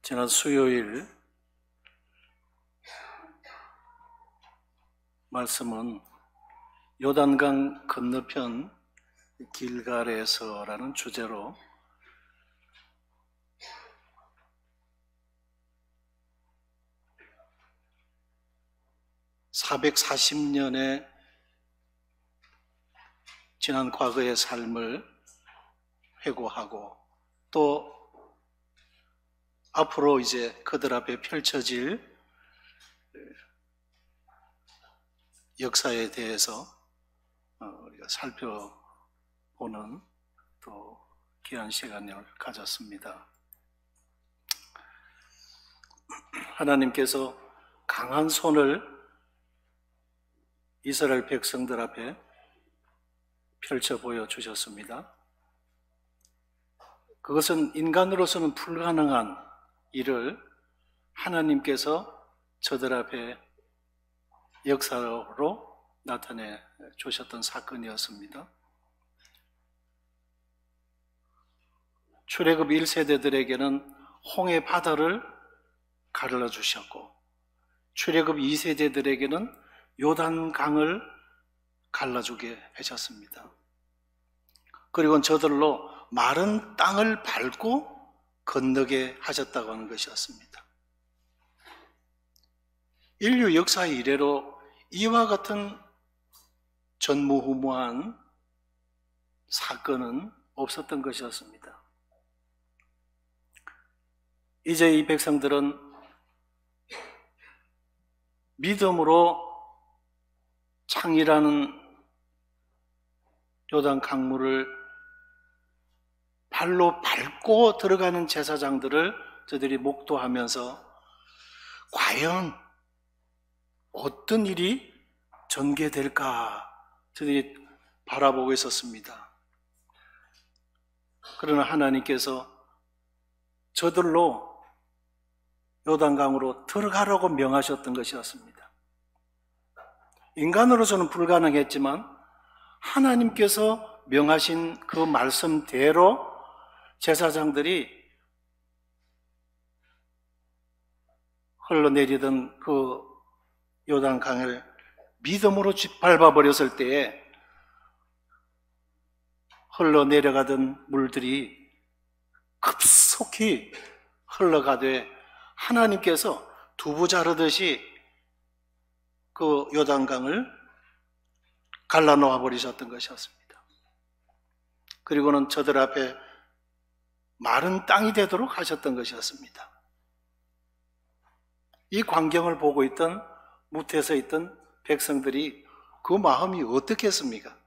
지난 수요일 말씀은 요단강 건너편 길갈에서라는 주제로 (440년의) 지난 과거의 삶을 회고하고 또 앞으로 이제 그들 앞에 펼쳐질 역사에 대해서 우리가 살펴보는 또 귀한 시간을 가졌습니다. 하나님께서 강한 손을 이스라엘 백성들 앞에 펼쳐 보여주셨습니다. 그것은 인간으로서는 불가능한 일을 하나님께서 저들 앞에 역사로 나타내 주셨던 사건이었습니다. 출애굽 1세대들에게는 홍해 바다를 가르쳐 주셨고 출애굽 2세대들에게는 요단강을 갈라주게 하셨습니다. 그리고 저들로 마른 땅을 밟고 건너게 하셨다고 하는 것이었습니다. 인류 역사 이래로 이와 같은 전무후무한 사건은 없었던 것이었습니다. 이제 이 백성들은 믿음으로 창이라는 요단 강물을 발로 밟고 들어가는 제사장들을 저들이 목도하면서 과연 어떤 일이 전개될까 저들이 바라보고 있었습니다. 그러나 하나님께서 저들로 요단강으로 들어가라고 명하셨던 것이었습니다. 인간으로서는 불가능했지만 하나님께서 명하신 그 말씀대로 제사장들이 흘러내리던 그 요단강을 믿음으로 짓밟아 버렸을 때에 흘러내려가던 물들이 급속히 흘러가되 하나님께서 두부 자르듯이 그 요단강을 갈라놓아 버리셨던 것이었습니다. 그리고는 저들 앞에 마른 땅이 되도록 하셨던 것이었습니다. 이 광경을 보고 있던 무태에 있던 백성들이 그 마음이 어떻겠습니까?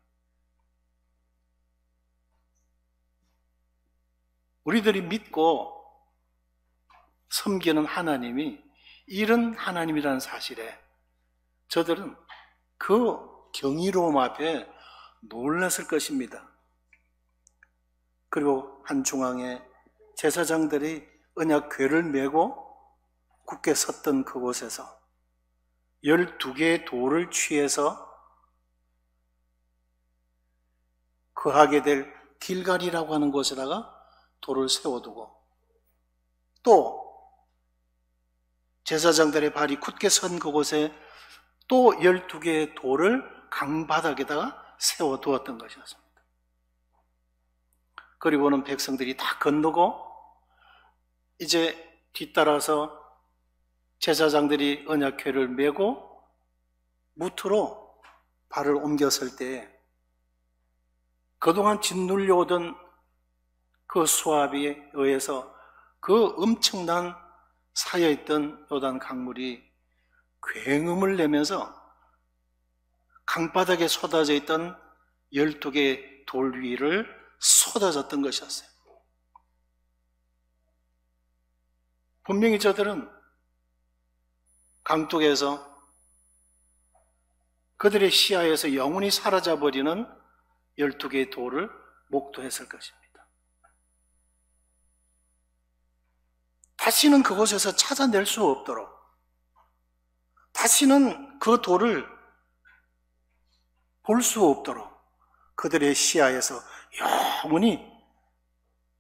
우리들이 믿고 섬기는 하나님이 이런 하나님이라는 사실에 저들은 그 경이로움 앞에 놀랐을 것입니다. 그리고 한 중앙에 제사장들이 언약궤를 메고 굳게 섰던 그곳에서 12개의 돌을 취해서 거하게 될 길갈이라고 하는 곳에다가 돌을 세워두고 또 제사장들의 발이 굳게 선 그곳에 또 12개의 돌을 강바닥에다가 세워두었던 것이었습니다. 그리고는 백성들이 다 건너고 이제 뒤따라서 제사장들이 언약궤를 메고 무트로 발을 옮겼을 때 그동안 짓눌려 오던 그 수압에 의해서 그 엄청난 쌓여있던 요단 강물이 굉음을 내면서 강바닥에 쏟아져 있던 12개의 돌 위를 쏟아졌던 것이었어요. 분명히 저들은 강둑에서 그들의 시야에서 영원히 사라져버리는 12개의 돌을 목도했을 것입니다. 다시는 그곳에서 찾아낼 수 없도록 다시는 그 돌을 볼 수 없도록 그들의 시야에서 영원히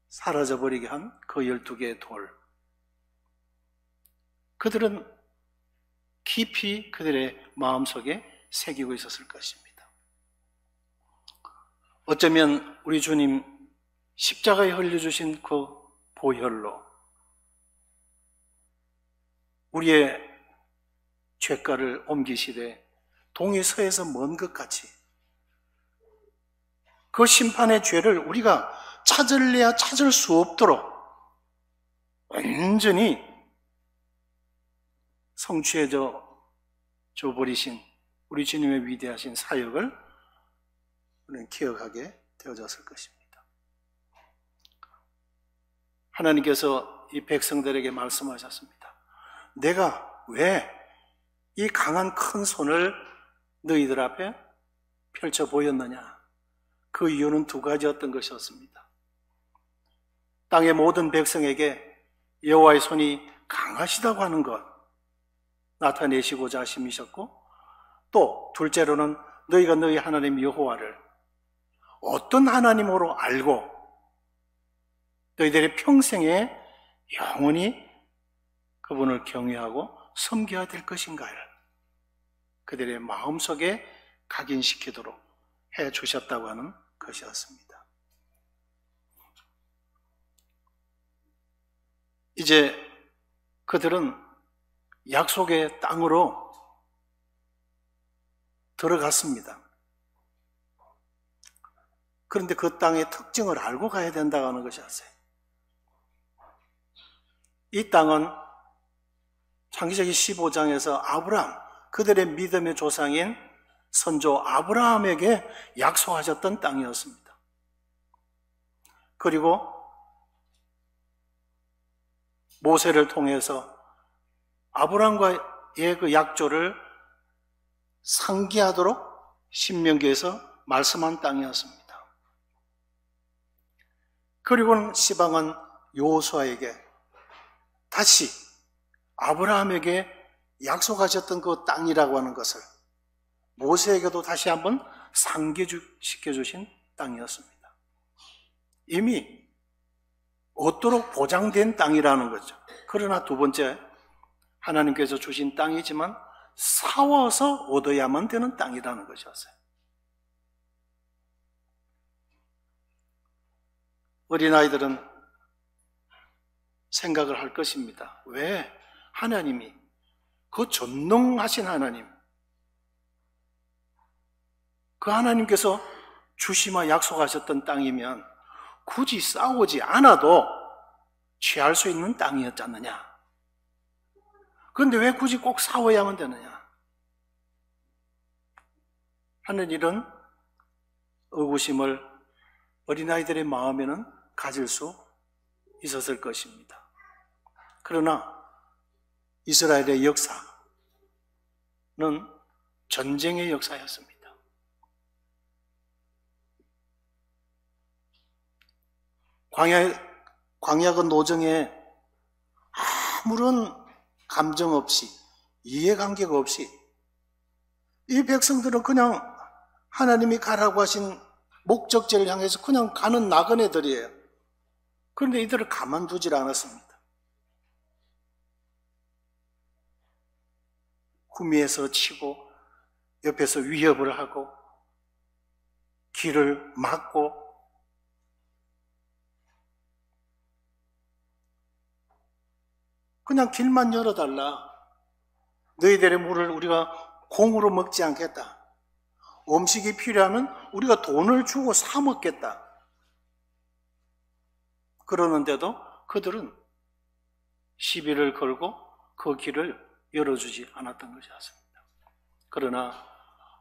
사라져버리게 한 그 12개의 돌. 그들은 깊이 그들의 마음속에 새기고 있었을 것입니다. 어쩌면 우리 주님 십자가에 흘려주신 그 보혈로 우리의 죄가를 옮기시되 동이 서에서 먼 것 같이 그 심판의 죄를 우리가 찾을래야 찾을 수 없도록 완전히 성취해져 버리신 우리 주님의 위대하신 사역을 우리는 기억하게 되어졌을 것입니다. 하나님께서 이 백성들에게 말씀하셨습니다. 내가 왜 이 강한 큰 손을 너희들 앞에 펼쳐 보였느냐? 그 이유는 두 가지였던 것이었습니다. 땅의 모든 백성에게 여호와의 손이 강하시다고 하는 것 나타내시고자 하심이셨고, 또 둘째로는 너희가 너희 하나님 여호와를 어떤 하나님으로 알고 너희들의 평생에 영원히 그분을 경외하고 섬겨야 될 것인가를 그들의 마음속에 각인시키도록 해 주셨다고 하는 것이었습니다. 이제 그들은 약속의 땅으로 들어갔습니다. 그런데 그 땅의 특징을 알고 가야 된다고 하는 것이었어요. 이 땅은 창세기 15장에서 아브라함, 그들의 믿음의 조상인 선조 아브라함에게 약속하셨던 땅이었습니다. 그리고 모세를 통해서 아브라함과의 그 약조를 상기하도록 신명기에서 말씀한 땅이었습니다. 그리고는 시방은 여호수아에게 다시 아브라함에게 약속하셨던 그 땅이라고 하는 것을 모세에게도 다시 한번 상기시켜주신 땅이었습니다. 이미 얻도록 보장된 땅이라는 거죠. 그러나 두 번째, 하나님께서 주신 땅이지만 싸워서 얻어야만 되는 땅이라는 것이었어요. 어린아이들은 생각을 할 것입니다. 왜 하나님이 그 전능하신 하나님, 그 하나님께서 주시마 약속하셨던 땅이면 굳이 싸우지 않아도 취할 수 있는 땅이었지 않느냐? 그런데 왜 굳이 꼭 싸워야만 되느냐? 하는 이런 의구심을 어린아이들의 마음에는 가질 수 있었을 것입니다. 그러나 이스라엘의 역사는 전쟁의 역사였습니다. 광야 그 노정에 아무런 감정 없이, 이해관계가 없이 이 백성들은 그냥 하나님이 가라고 하신 목적지를 향해서 그냥 가는 나그네들이에요. 그런데 이들을 가만두질 않았습니다. 후미에서 치고 옆에서 위협을 하고 길을 막고 그냥 길만 열어달라. 너희들의 물을 우리가 공으로 먹지 않겠다. 음식이 필요하면 우리가 돈을 주고 사 먹겠다. 그러는데도 그들은 시비를 걸고 그 길을 열어주지 않았던 것이었습니다. 그러나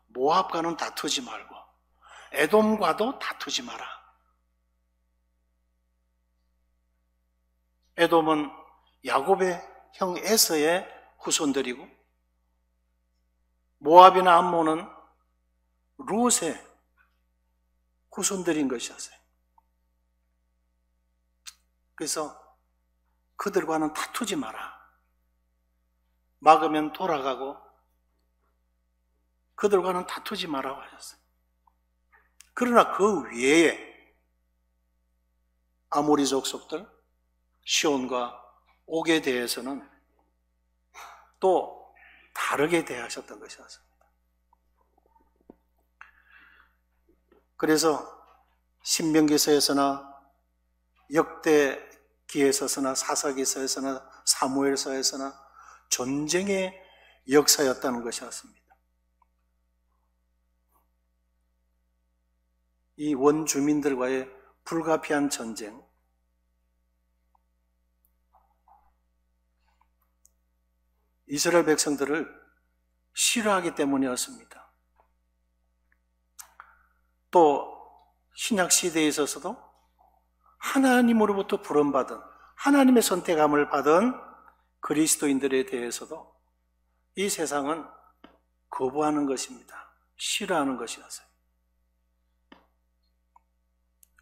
모압과는 다투지 말고 에돔과도 다투지 마라. 에돔은 야곱의 형 에서의 후손들이고 모압이나 암몬은 룻의 후손들인 것이었어요. 그래서 그들과는 다투지 마라. 막으면 돌아가고 그들과는 다투지 마라고 하셨어요. 그러나 그 외에 아모리 족속들 시온과 옥에 대해서는 또 다르게 대하셨던 것이었습니다. 그래서 신명기서에서나 역대기에서나 사사기서에서나 사무엘서에서나 전쟁의 역사였다는 것이었습니다. 이 원주민들과의 불가피한 전쟁, 이스라엘 백성들을 싫어하기 때문이었습니다. 또 신약 시대에 있어서도 하나님으로부터 부름받은, 하나님의 선택함을 받은 그리스도인들에 대해서도 이 세상은 거부하는 것입니다. 싫어하는 것이었어요.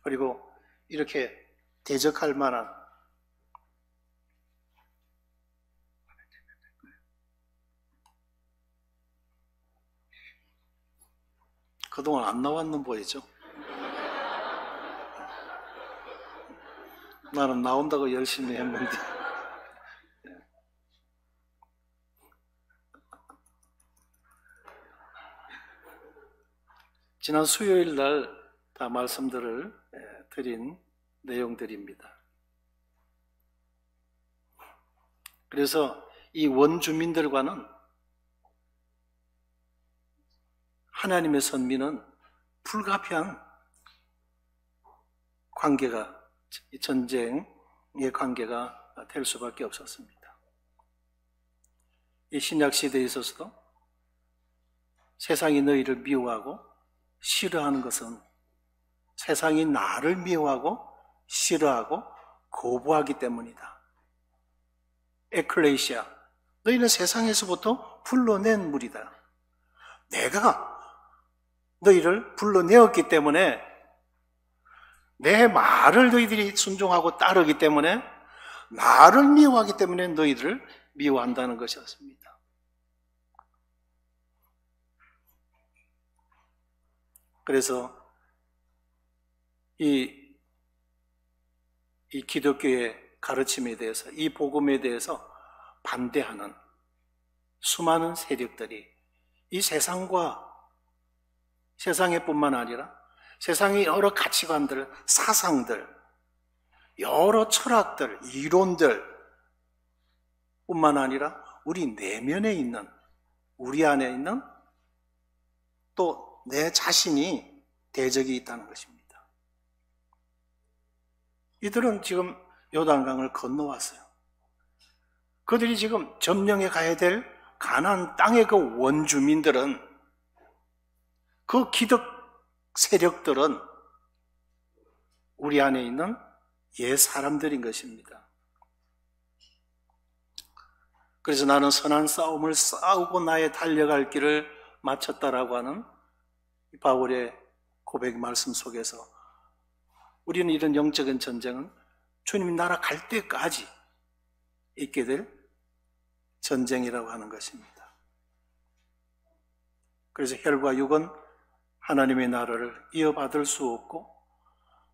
그리고 이렇게 대적할 만한 그동안 안 나왔는 보이죠? 나는 나온다고 열심히 했는데. 지난 수요일 날 다 말씀들을 드린 내용들입니다. 그래서 이 원주민들과는 하나님의 선민은 불가피한 관계가, 전쟁의 관계가 될 수밖에 없었습니다. 이 신약 시대에 있어서도 세상이 너희를 미워하고 싫어하는 것은 세상이 나를 미워하고 싫어하고 거부하기 때문이다. 에클레시아, 너희는 세상에서부터 불러낸 무리다. 내가 너희를 불러내었기 때문에 내 말을 너희들이 순종하고 따르기 때문에 나를 미워하기 때문에 너희들을 미워한다는 것이었습니다. 그래서 이 기독교의 가르침에 대해서, 이 복음에 대해서 반대하는 수많은 세력들이 이 세상에 뿐만 아니라 세상의 여러 가치관들, 사상들, 여러 철학들, 이론들 뿐만 아니라 우리 내면에 있는, 우리 안에 있는 또 내 자신이 대적이 있다는 것입니다. 이들은 지금 요단강을 건너왔어요. 그들이 지금 점령해 가야 될 가나안 땅의 그 원주민들은, 그 기득 세력들은 우리 안에 있는 옛 사람들인 것입니다. 그래서 나는 선한 싸움을 싸우고 나의 달려갈 길을 마쳤다라고 하는 바울의 고백 말씀 속에서 우리는 이런 영적인 전쟁은 주님이 나라 갈 때까지 있게 될 전쟁이라고 하는 것입니다. 그래서 혈과 육은 하나님의 나라를 이어받을 수 없고,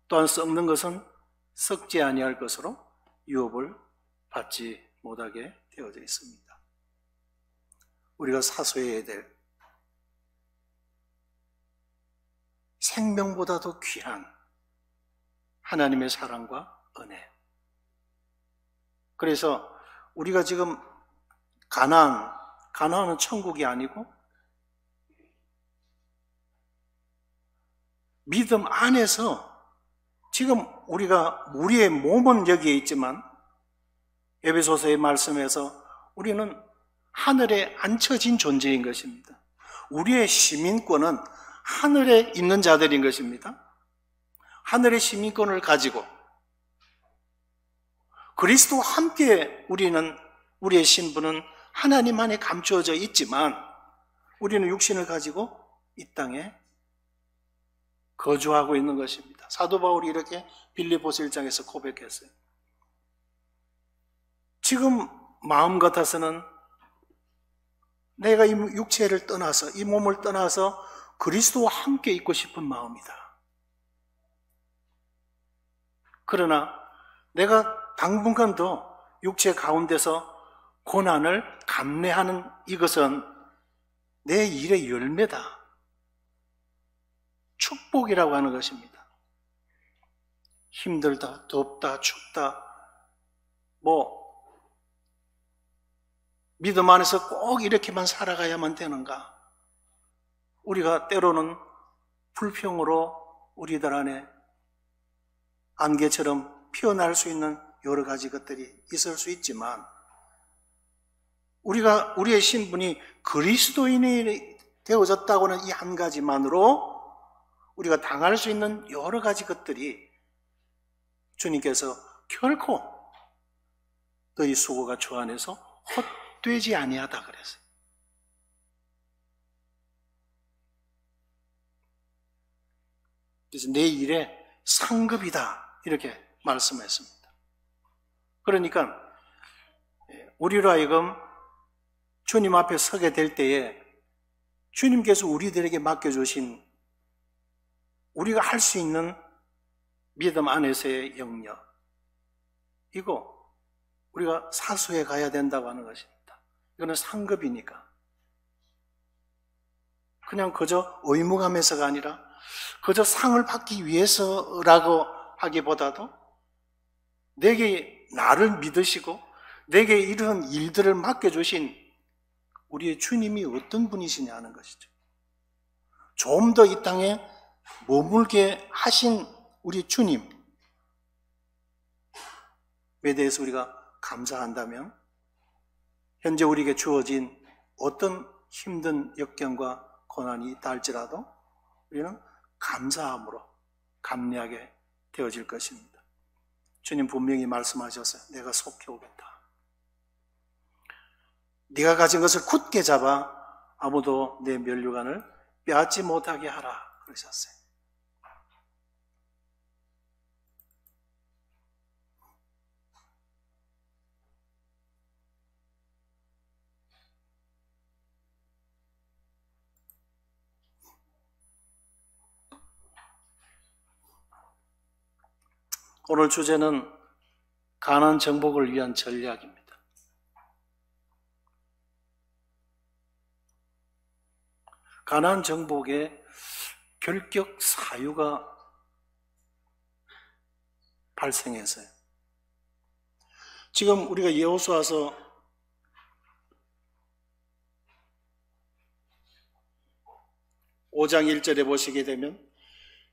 또한 썩는 것은 썩지 아니할 것으로 유업을 받지 못하게 되어져 있습니다. 우리가 사소해야 될 생명보다도 귀한 하나님의 사랑과 은혜. 그래서 우리가 지금 가나안은 천국이 아니고 믿음 안에서 지금 우리의 몸은 여기에 있지만 에베소서의 말씀에서 우리는 하늘에 앉혀진 존재인 것입니다. 우리의 시민권은 하늘에 있는 자들인 것입니다. 하늘의 시민권을 가지고 그리스도와 함께 우리의 신분은 하나님 안에 감추어져 있지만 우리는 육신을 가지고 이 땅에 거주하고 있는 것입니다. 사도 바울이 이렇게 빌립보서 1장에서 고백했어요. 지금 마음 같아서는 내가 이 육체를 떠나서, 이 몸을 떠나서 그리스도와 함께 있고 싶은 마음이다. 그러나 내가 당분간 더 육체 가운데서 고난을 감내하는 이것은 내 일의 열매다. 축복이라고 하는 것입니다. 힘들다, 덥다, 춥다, 믿음 안에서 꼭 이렇게만 살아가야만 되는가? 우리가 때로는 불평으로 우리들 안에 안개처럼 피어날 수 있는 여러 가지 것들이 있을 수 있지만, 우리의 신분이 그리스도인이 되어졌다고는 이 한 가지만으로 우리가 당할 수 있는 여러 가지 것들이 주님께서 결코 너희 수고가 주 안에서 헛되지 아니하다 그랬어요. 그래서 내 일의 상급이다 이렇게 말씀했습니다. 그러니까 우리로 하여금 주님 앞에 서게 될 때에 주님께서 우리들에게 맡겨주신 우리가 할 수 있는 믿음 안에서의 영역, 이거 우리가 사수해 가야 된다고 하는 것입니다. 이거는 상급이니까. 그냥 그저 의무감에서가 아니라 그저 상을 받기 위해서라고 하기보다도 내게 나를 믿으시고 내게 이런 일들을 맡겨주신 우리의 주님이 어떤 분이시냐 하는 것이죠. 좀 더 이 땅에 머물게 하신 우리 주님에 대해서 우리가 감사한다면 현재 우리에게 주어진 어떤 힘든 역경과 고난이 있다 할지라도 우리는 감사함으로 감내하게 되어질 것입니다. 주님 분명히 말씀하셨어요. 내가 속히 오겠다. 네가 가진 것을 굳게 잡아 아무도 내 면류관을 빼앗지 못하게 하라 그러셨어요. 오늘 주제는 가나안 정복을 위한 전략입니다. 가나안 정복의 결격 사유가 발생했어요. 지금 우리가 여호수아서 5장 1절에 보시게 되면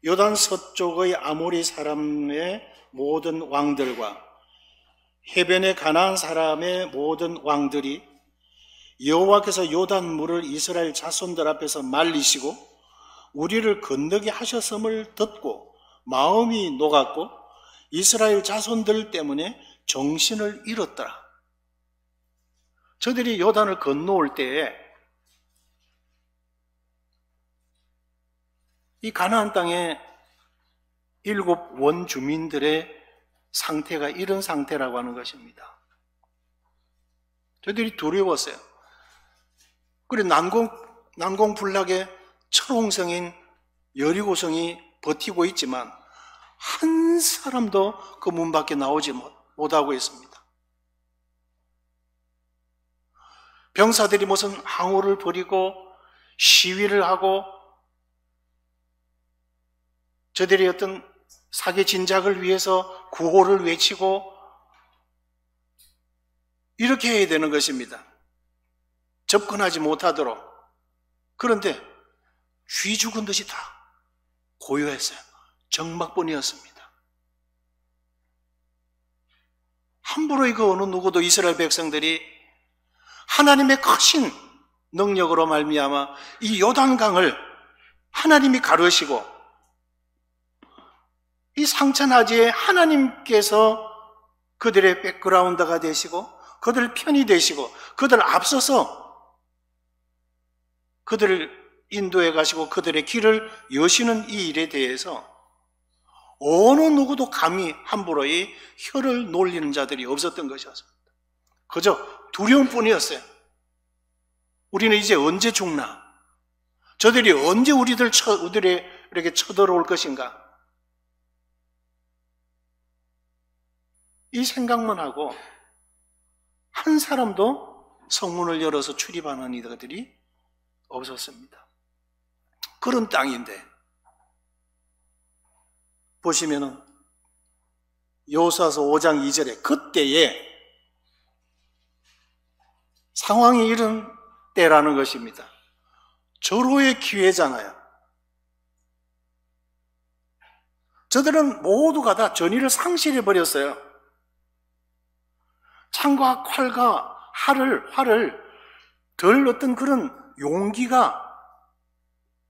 요단 서쪽의 아모리 사람의 모든 왕들과 해변의 가나안 사람의 모든 왕들이 여호와께서 요단 물을 이스라엘 자손들 앞에서 말리시고 우리를 건너게 하셨음을 듣고 마음이 녹았고 이스라엘 자손들 때문에 정신을 잃었더라. 저들이 요단을 건너올 때에 이 가나안 땅에 7 원주민들의 상태가 이런 상태라고 하는 것입니다. 저들이 두려웠어요. 그리고 난공불락의 철옹성인 여리고성이 버티고 있지만 한 사람도 그 문 밖에 나오지 못하고 있습니다. 병사들이 무슨 항우를 벌이고 시위를 하고 저들이 어떤 사기 진작을 위해서 구호를 외치고 이렇게 해야 되는 것입니다. 접근하지 못하도록. 그런데 쥐 죽은 듯이 다 고요했어요. 적막뿐이었습니다. 함부로 이거 어느 누구도 이스라엘 백성들이 하나님의 크신 능력으로 말미암아 이 요단강을 하나님이 가르시고 이 상천하지에 하나님께서 그들의 백그라운드가 되시고 그들 편이 되시고 그들 앞서서 그들을 인도해 가시고 그들의 길을 여시는 이 일에 대해서 어느 누구도 감히 함부로 이 혀를 놀리는 자들이 없었던 것이었습니다. 그저 두려움뿐이었어요. 우리는 이제 언제 죽나? 저들이 언제 우리들이 이렇게 쳐들어올 것인가? 이 생각만 하고 한 사람도 성문을 열어서 출입하는 이들이 없었습니다. 그런 땅인데 보시면은 여호수아서 5장 2절에 그때에 상황이 이런 때라는 것입니다. 절호의 기회잖아요. 저들은 모두가 다 전의를 상실해 버렸어요. 창과 칼과 활을 들 어떤 그런 용기가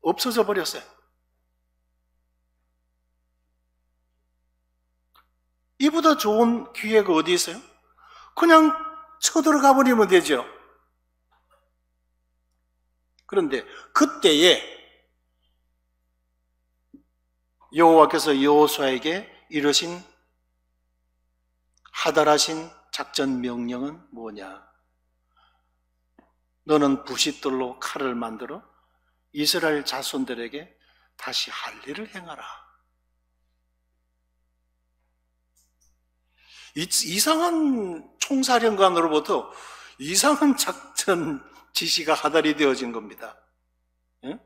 없어져 버렸어요. 이보다 좋은 기회가 어디 있어요? 그냥 쳐들어가 버리면 되죠. 그런데 그때에 여호와께서 여호수아에게 이르신 하달하신 작전 명령은 뭐냐? 너는 부싯돌로 칼을 만들어 이스라엘 자손들에게 다시 할례를 행하라. 이상한 총사령관으로부터 이상한 작전 지시가 하달이 되어진 겁니다. 예?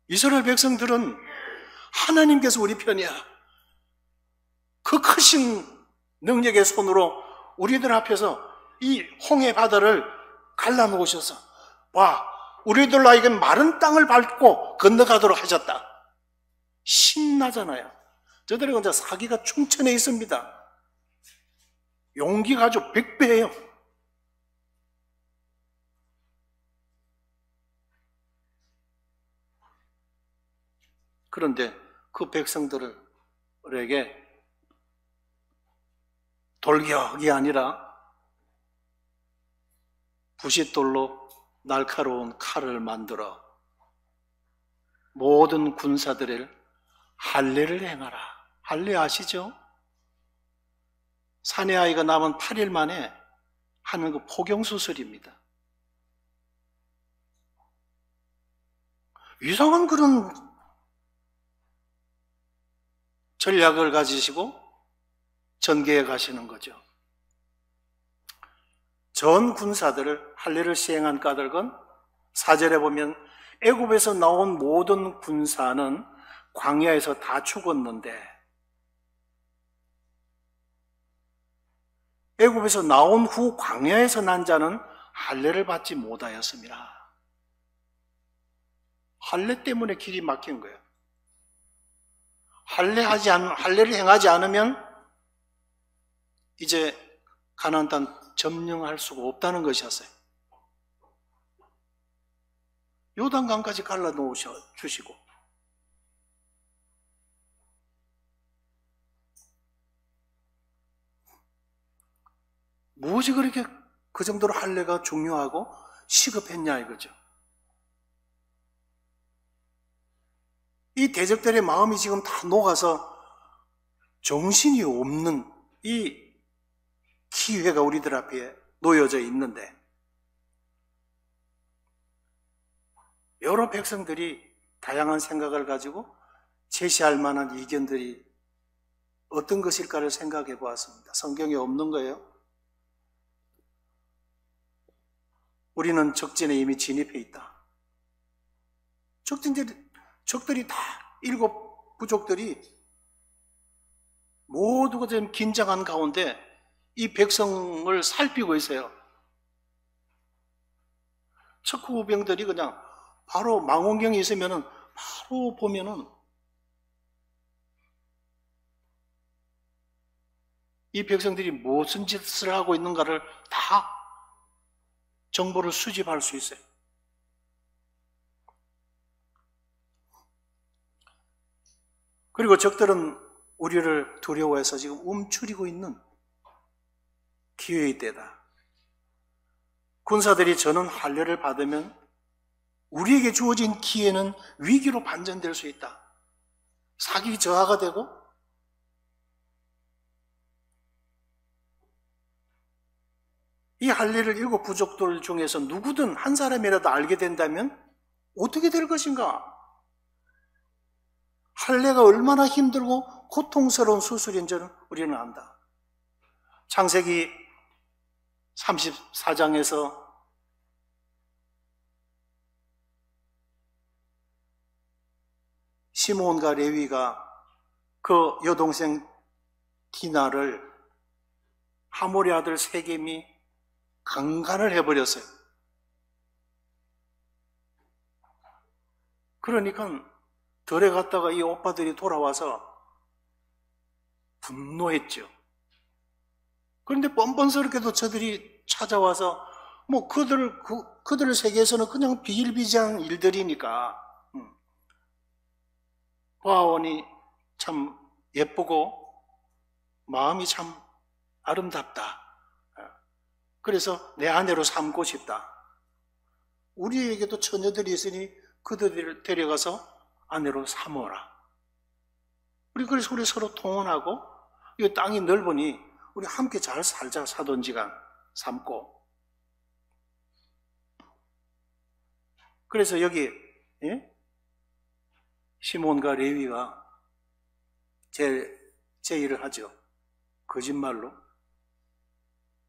이스라엘 백성들은 하나님께서 우리 편이야. 그 크신 능력의 손으로 우리들 앞에서 이 홍해 바다를 갈라놓으셔서 와, 우리들에게 마른 땅을 밟고 건너가도록 하셨다. 신나잖아요. 저들은 혼자 사기가 충천해 있습니다. 용기가 아주 100배예요. 그런데 그 백성들에게 돌격이 아니라 부싯돌로 날카로운 칼을 만들어 모든 군사들을 할례를 행하라. 할례 아시죠? 사내 아이가 남은 8일 만에 하는 그 포경수술입니다. 이상한 그런 전략을 가지시고 전개해 가시는 거죠. 전 군사들을 할례를 시행한 까닭은 4절에 보면 애굽에서 나온 모든 군사는 광야에서 다 죽었는데 애굽에서 나온 후 광야에서 난 자는 할례를 받지 못하였습니다. 할례 때문에 길이 막힌 거예요. 할례를 행하지 않으면 이제 가나안 땅 점령할 수가 없다는 것이었어요. 요단강까지 갈라놓으셔 주시고 무엇이 그렇게 그 정도로 할례가 중요하고 시급했냐 이거죠. 이 대적들의 마음이 지금 다 녹아서 정신이 없는 이 기회가 우리들 앞에 놓여져 있는데 여러 백성들이 다양한 생각을 가지고 제시할 만한 의견들이 어떤 것일까를 생각해 보았습니다. 성경에 없는 거예요. 우리는 적진에 이미 진입해 있다. 적들이 다 7 부족들이 모두가 좀 긴장한 가운데 이 백성을 살피고 있어요. 척후병들이 그냥 바로 망원경이 있으면은 바로 보면은 이 백성들이 무슨 짓을 하고 있는가를 다 정보를 수집할 수 있어요. 그리고 적들은 우리를 두려워해서 지금 움츠리고 있는 기회의 때다. 군사들이 저는 할례를 받으면 우리에게 주어진 기회는 위기로 반전될 수 있다. 사기 저하가 되고 이 할례를 7 부족들 중에서 누구든 한 사람이라도 알게 된다면 어떻게 될 것인가? 할례가 얼마나 힘들고 고통스러운 수술인지는 우리는 안다. 창세기 34장에서 시므온과 레위가 그 여동생 디나를 하몰의 아들 세겜이 강간을 해버렸어요. 그러니까 덜에 갔다가 이 오빠들이 돌아와서 분노했죠. 그런데 뻔뻔스럽게도 저들이 찾아와서 뭐 그들 세계에서는 그냥 비일비재한 일들이니까 보아오니 참 예쁘고 마음이 참 아름답다. 그래서 내 아내로 삼고 싶다. 우리에게도 처녀들이 있으니 그들을 데려가서 아내로 삼어라. 그래서 우리 서로 통혼하고 이 땅이 넓으니 우리 함께 잘 살자. 사돈지간 삼고. 그래서 여기 시몬과 레위가 제의를 하죠. 거짓말로.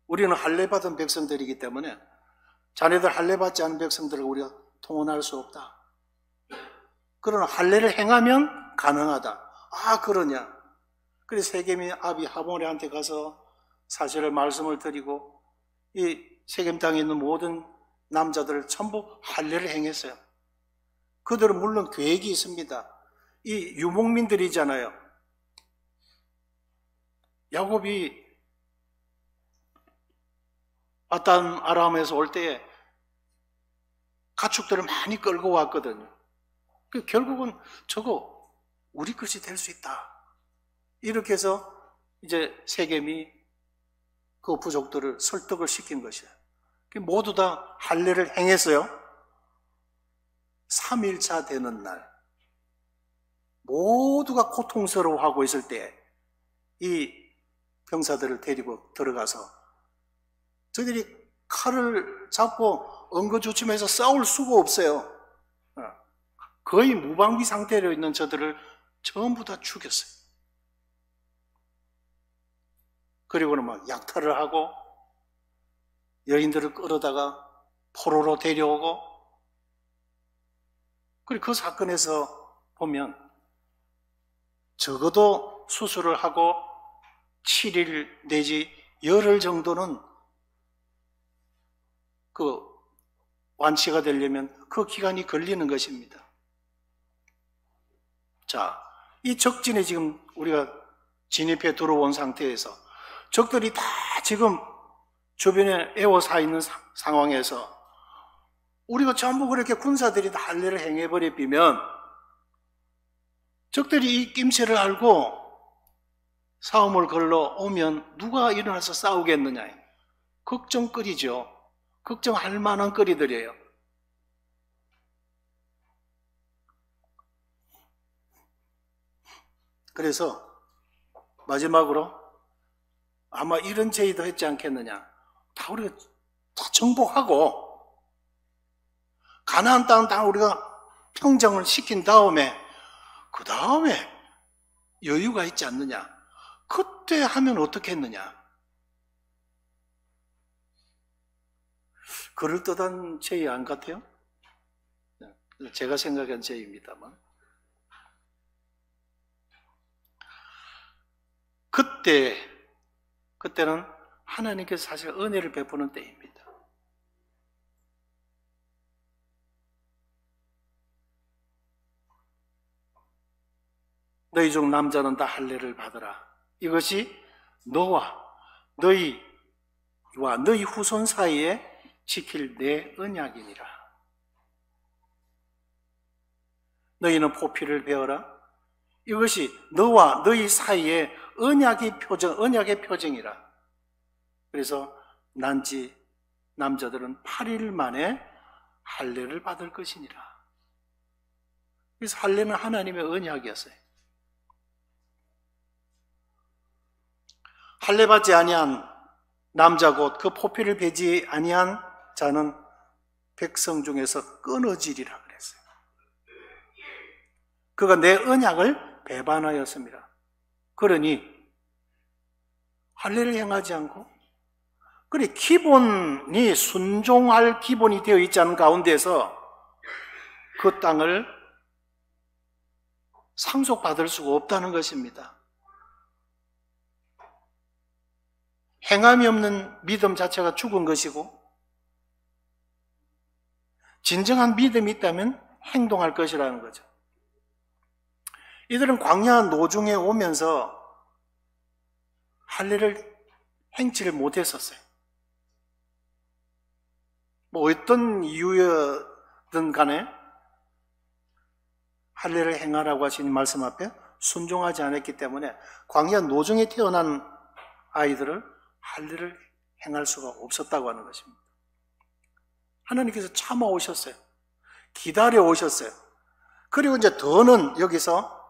우리는 할례 받은 백성들이기 때문에 자네들 할례 받지 않은 백성들과 우리가 통혼할 수 없다. 그러나 할례를 행하면 가능하다. 아, 그러냐? 그래서 세겜이 아비 하몰에한테 가서 사실을 말씀을 드리고 이 세겜 땅에 있는 모든 남자들을 전부 할례를 행했어요. 그들은 물론 계획이 있습니다. 이 유목민들이잖아요. 야곱이 바단 아람에서 올 때에 가축들을 많이 끌고 왔거든요. 결국은 저거 우리 것이 될 수 있다. 이렇게 해서 이제 세겜이 그 부족들을 설득을 시킨 것이에요. 모두 다 할례를 행했어요. 3일차 되는 날 모두가 고통스러워하고 있을 때 이 병사들을 데리고 들어가서 저들이 칼을 잡고 엉거주춤해서 싸울 수가 없어요. 거의 무방비 상태로 있는 저들을 전부 다 죽였어요. 그리고는 막 약탈을 하고 여인들을 끌어다가 포로로 데려오고, 그리고 그 사건에서 보면 적어도 수술을 하고 7일 내지 열흘 정도는 그 완치가 되려면 그 기간이 걸리는 것입니다. 자, 이 적진에 지금 우리가 진입해 들어온 상태에서 적들이 다 지금 주변에 에워싸 있는 상황에서 우리가 전부 그렇게 군사들이 다 할례를 행해버리면 적들이 이 낌새를 알고 싸움을 걸러 오면 누가 일어나서 싸우겠느냐. 걱정거리죠. 걱정할 만한 거리들이에요. 그래서 마지막으로 아마 이런 제의도 했지 않겠느냐. 다 우리가 다 정복하고 가나안 땅 우리가 평정을 시킨 다음에 그 다음에 여유가 있지 않느냐. 그때 하면 어떻게 했느냐. 그럴듯한 제의 안 같아요? 제가 생각한 제의입니다만. 그때는 하나님께서 사실 은혜를 베푸는 때입니다. 너희 중 남자는 다 할례를 받으라. 이것이 너와 너희 후손 사이에 지킬 내 언약이니라. 너희는 포피를 베어라. 이것이 너와 너희 사이에 언약의 표정이라. 그래서 난지 남자들은 8일 만에 할례를 받을 것이니라. 그래서 할례는 하나님의 언약이었어요. 할례 받지 아니한 남자 곧 그 포피를 베지 아니한 자는 백성 중에서 끊어지리라 그랬어요. 그가 내 언약을 배반하였습니다. 그러니 할례를 행하지 않고, 그래, 기본이 순종할 기본이 되어 있지 않은 가운데서 그 땅을 상속받을 수가 없다는 것입니다. 행함이 없는 믿음 자체가 죽은 것이고, 진정한 믿음이 있다면 행동할 것이라는 거죠. 이들은 광야 노중에 오면서 할례를 행치를 못했었어요. 뭐 어떤 이유였든 간에 할례를 행하라고 하신 말씀 앞에 순종하지 않았기 때문에 광야 노중에 태어난 아이들을 할례를 행할 수가 없었다고 하는 것입니다. 하나님께서 참아 오셨어요. 기다려 오셨어요. 그리고 이제 더는 여기서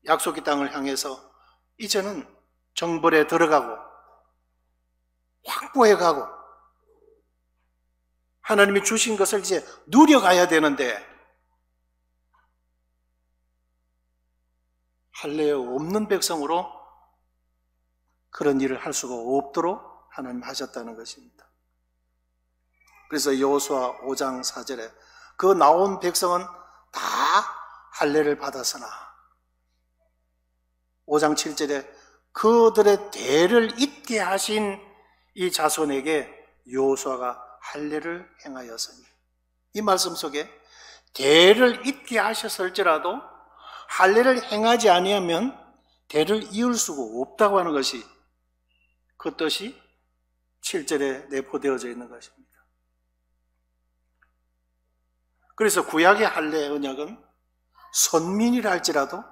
약속의 땅을 향해서 이제는 정벌에 들어가고 확보해 가고 하나님이 주신 것을 이제 누려가야 되는데 할례 없는 백성으로 그런 일을 할 수가 없도록 하나님 하셨다는 것입니다. 그래서 여호수아 5장 4절에 그 나온 백성은 다 할례를 받았으나 5장 7절에 그들의 대를 잇게 하신 이 자손에게 여호수아가 할례를 행하였으니, 이 말씀 속에 대를 잇게 하셨을지라도 할례를 행하지 아니하면 대를 이을 수가 없다고 하는 것이 그 뜻이 7절에 내포되어져 있는 것입니다. 그래서 구약의 할례 언약은 선민이라 할지라도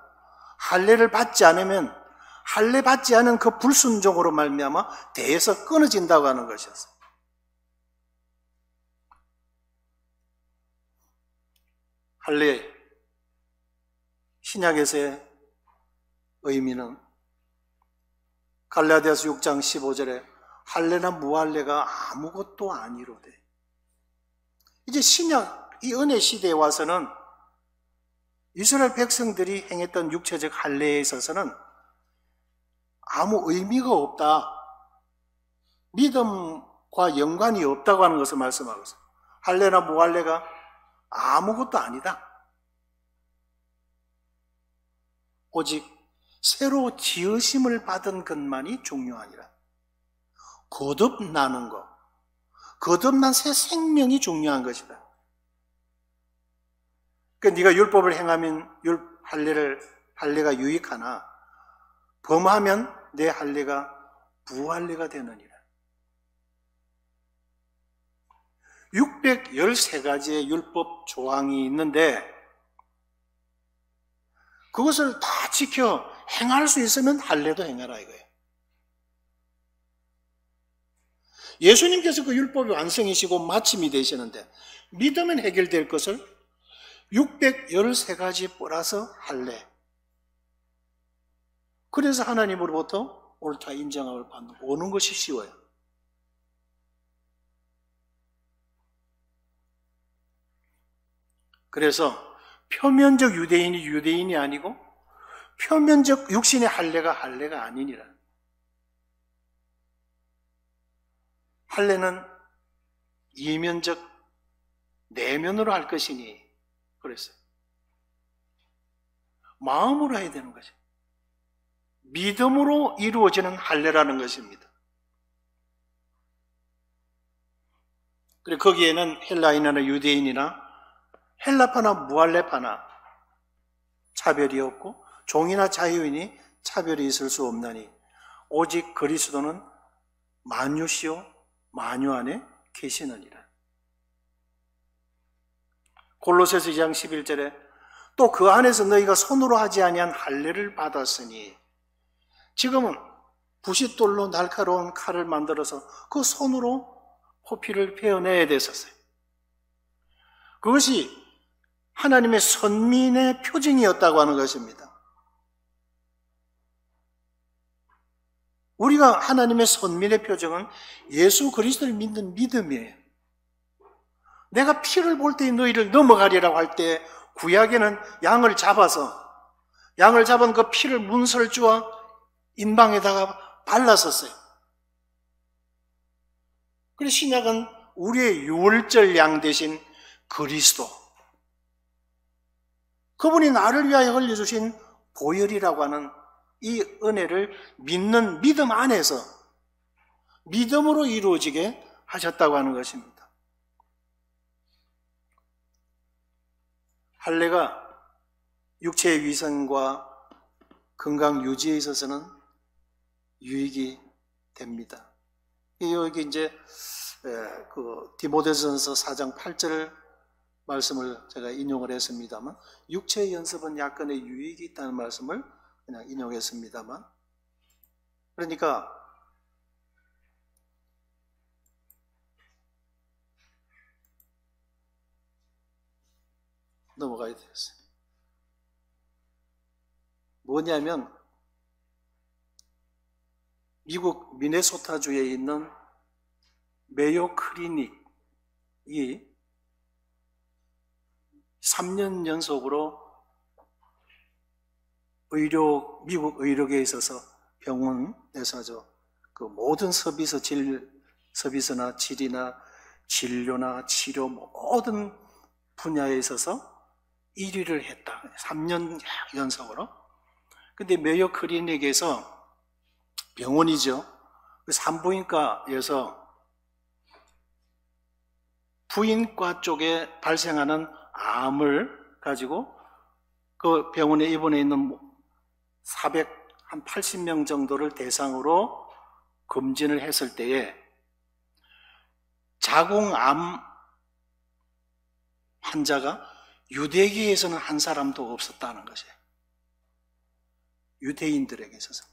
할례를 받지 않으면 할례 받지 않은 그 불순종으로 말미암아 대에서 끊어진다고 하는 것이었어요. 할례 신약에서의 의미는 갈라디아서 6장 15절에 할례나 무할례가 아무것도 아니로되, 이제 신약 이 은혜 시대에 와서는 이스라엘 백성들이 행했던 육체적 할례에 있어서는 아무 의미가 없다, 믿음과 연관이 없다고 하는 것을 말씀하고 있어요. 할례나 무할례가 아무것도 아니다. 오직 새로 지으심을 받은 것만이 중요하니라. 거듭나는 것, 거듭난 새 생명이 중요한 것이다. 그러니까 네가 율법을 행하면 할례가 유익하나 범하면 내 할례가 무할례가 되느니라. 613가지의 율법 조항이 있는데 그것을 다 지켜 행할 수 있으면 할례도 행하라 이거예요. 예수님께서 그 율법이 완성이시고 마침이 되시는데 믿으면 해결될 것을 613가지 플러스 할례. 그래서 하나님으로부터 옳다 인정함을 받는 오는 것이 쉬워요. 그래서 표면적 유대인이 유대인이 아니고 표면적 육신의 할례가 아니니라. 할례는 이면적 내면으로 할 것이니 그랬어요. 마음으로 해야 되는 거죠. 믿음으로 이루어지는 할례라는 것입니다. 그리고 거기에는 헬라인이나 유대인이나 헬라파나 무할례파나 차별이 없고 종이나 자유인이 차별이 있을 수 없나니 오직 그리스도는 만유시요 만유 안에 계시느니라. 골로새서 2장 11절에 또 그 안에서 너희가 손으로 하지 아니한 할례를 받았으니, 지금은 부싯돌로 날카로운 칼을 만들어서 그 손으로 포피를 베어내야 됐었어요. 그것이 하나님의 선민의 표징이었다고 하는 것입니다. 우리가 하나님의 선민의 표징은 예수 그리스도를 믿는 믿음이에요. 내가 피를 볼 때 너희를 넘어가리라고 할 때 구약에는 양을 잡아서 양을 잡은 그 피를 문설주와 인방에다가 발랐었어요. 그래서 신약은 우리의 유월절 양 대신 그리스도, 그분이 나를 위하여 흘려주신 보혈이라고 하는 이 은혜를 믿는 믿음 안에서 믿음으로 이루어지게 하셨다고 하는 것입니다. 할례가 육체의 위선과 건강 유지에 있어서는 유익이 됩니다. 여기 이제 디모데전서 4장 8절 말씀을 제가 인용을 했습니다만, 육체의 연습은 약간의 유익이 있다는 말씀을 그냥 인용했습니다만, 그러니까 넘어가야 되겠어요. 뭐냐면 미국 미네소타주에 있는 메요 클리닉이 3년 연속으로 미국 의료계에 있어서 병원에서 그 모든 서비스나 질이나 진료나 치료 모든 분야에 있어서 1위를 했다. 3년 연속으로. 근데 메요 클리닉에서 병원이죠. 산부인과에서 부인과 쪽에 발생하는 암을 가지고 그 병원에 입원해 있는 480명 정도를 대상으로 검진을 했을 때에 자궁암 환자가 유대계에서는 한 사람도 없었다는 것이에요. 유대인들에게 있어서.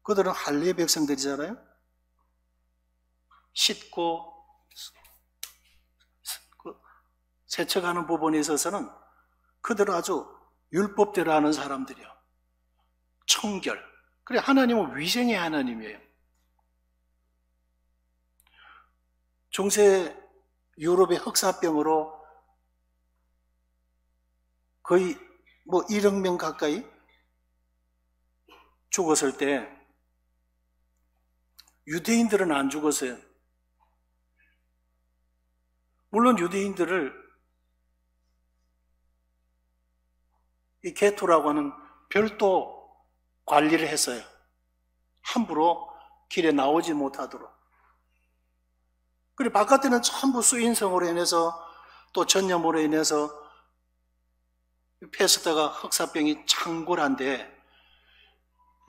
그들은 할례 백성들이잖아요. 씻고 세척하는 부분에 있어서는 그들은 아주 율법대로 하는 사람들이요. 청결. 그래, 하나님은 위생의 하나님이에요. 중세 유럽의 흑사병으로 거의 1억 명 가까이 죽었을 때 유대인들은 안 죽었어요. 물론 유대인들을 이 게토라고 하는 별도 관리를 했어요. 함부로 길에 나오지 못하도록. 그리고 바깥에는 전부 수인성으로 인해서 또 전염으로 인해서 페스트가 흑사병이 창궐한데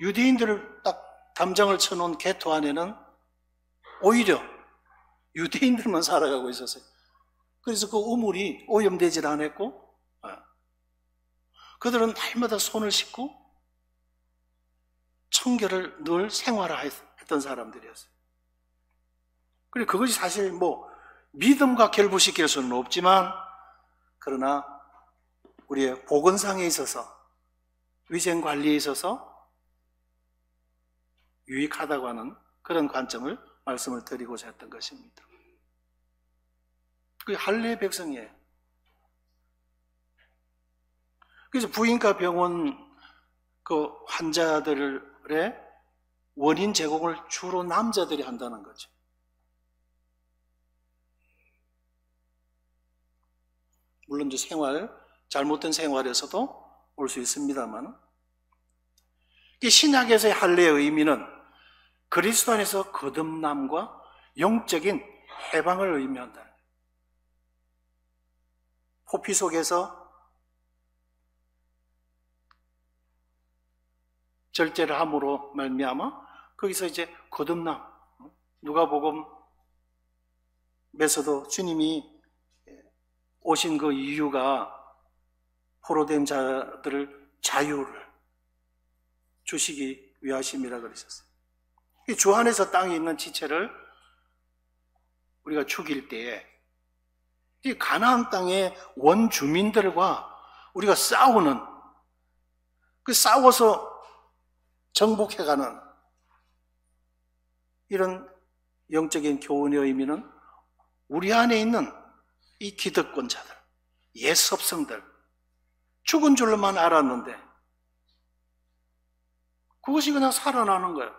유대인들을 딱 담장을 쳐놓은 게토 안에는 오히려 유대인들만 살아가고 있었어요. 그래서 그 우물이 오염되질 않았고 그들은 날마다 손을 씻고 청결을 늘 생활화했던 사람들이었어요. 그리고 그것이 사실 믿음과 결부시킬 수는 없지만 그러나 우리의 보건상에 있어서 위생관리에 있어서 유익하다고 하는 그런 관점을 말씀을 드리고자 했던 것입니다. 그게 할례의 백성이에요. 그래서 부인과 병원 그 환자들의 원인 제공을 주로 남자들이 한다는 거죠. 물론 이제 잘못된 생활에서도 올 수 있습니다만, 이 신약에서의 할례의 의미는 그리스도 안에서 거듭남과 영적인 해방을 의미한다. 포피 속에서 절제를 함으로 말미암아 거기서 이제 거듭남, 누가복음에서도 주님이 오신 그 이유가 포로된 자들을 자유를 주시기 위하심이라 그러셨어요. 이 주 안에서 땅에 있는 지체를 우리가 죽일 때에 이 가나안 땅의 원주민들과 우리가 싸우는, 그 싸워서 정복해가는 이런 영적인 교훈의 의미는 우리 안에 있는 이 기득권자들, 옛 섭성들, 죽은 줄로만 알았는데 그것이 그냥 살아나는 거예요.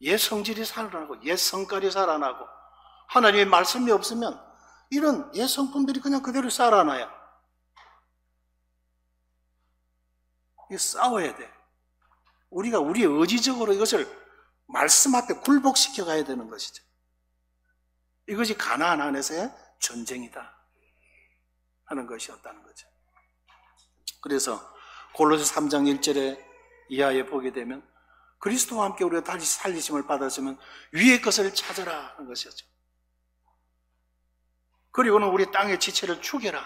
옛 성질이 살아나고 옛 성깔이 살아나고 하나님의 말씀이 없으면 이런 옛 성품들이 그냥 그대로 살아나요. 이게 싸워야 돼. 우리가 우리의 의지적으로 이것을 말씀 앞에 굴복시켜 가야 되는 것이죠. 이것이 가나안 안에서의 전쟁이다 하는 것이었다는 거죠. 그래서 골로새 3장 1절에 이하에 보게 되면 그리스도와 함께 우리가 다시 살리심을 받았으면 위의 것을 찾아라 하는 것이었죠. 그리고는 우리 땅의 지체를 죽여라.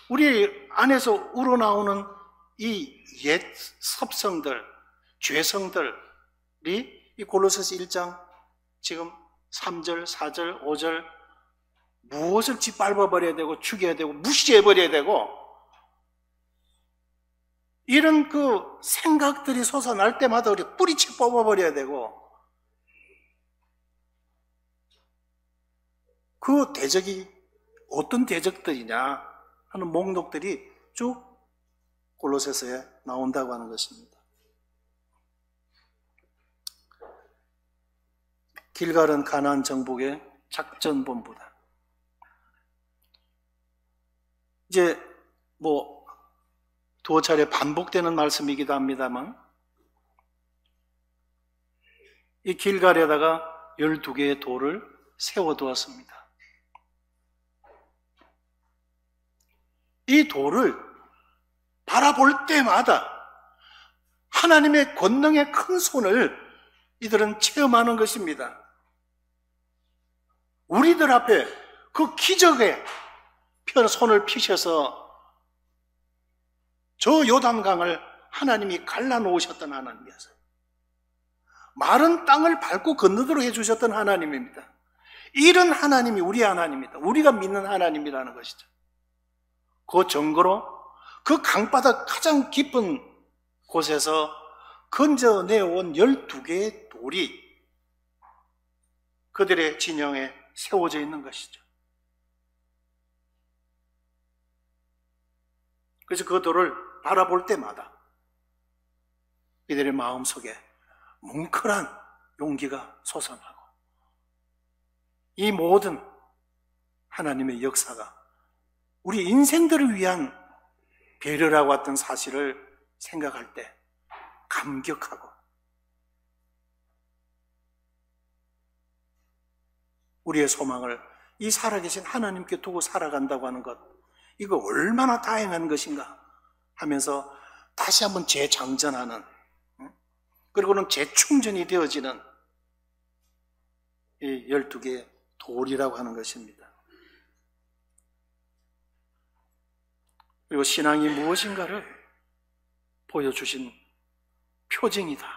우리 안에서 우러나오는 이 옛 섭성들, 죄성들이 이 골로새서 1장 지금 3절, 4절, 5절 무엇을 짓밟아버려야 되고 죽여야 되고 무시해버려야 되고 이런 그 생각들이 솟아날 때마다 우리 뿌리채 뽑아버려야 되고 그 대적이 어떤 대적들이냐 하는 목록들이 쭉 골로새서에 나온다고 하는 것입니다. 길갈은 가나안 정복의 작전본부다. 이제 두어 차례 반복되는 말씀이기도 합니다만 이 길갈에다가 12개의 돌을 세워두었습니다. 이 돌을 바라볼 때마다 하나님의 권능의 큰 손을 이들은 체험하는 것입니다. 우리들 앞에 그 기적의 손을 피셔서 저 요단강을 하나님이 갈라놓으셨던 하나님이었어요. 마른 땅을 밟고 건너도록 해주셨던 하나님입니다. 이런 하나님이 우리 하나님입니다. 우리가 믿는 하나님이라는 것이죠. 그 증거로 그 강바닥 가장 깊은 곳에서 건져내온 12개의 돌이 그들의 진영에 세워져 있는 것이죠. 그래서 그 돌을 바라볼 때마다 이들의 마음속에 뭉클한 용기가 솟아나고 이 모든 하나님의 역사가 우리 인생들을 위한 배려라고 했던 사실을 생각할 때 감격하고 우리의 소망을 이 살아계신 하나님께 두고 살아간다고 하는 것, 이거 얼마나 다행한 것인가 하면서 다시 한번 재장전하는, 그리고는 재충전이 되어지는 이 12개의 돌이라고 하는 것입니다. 그리고 신앙이 무엇인가를 보여주신 표징이다.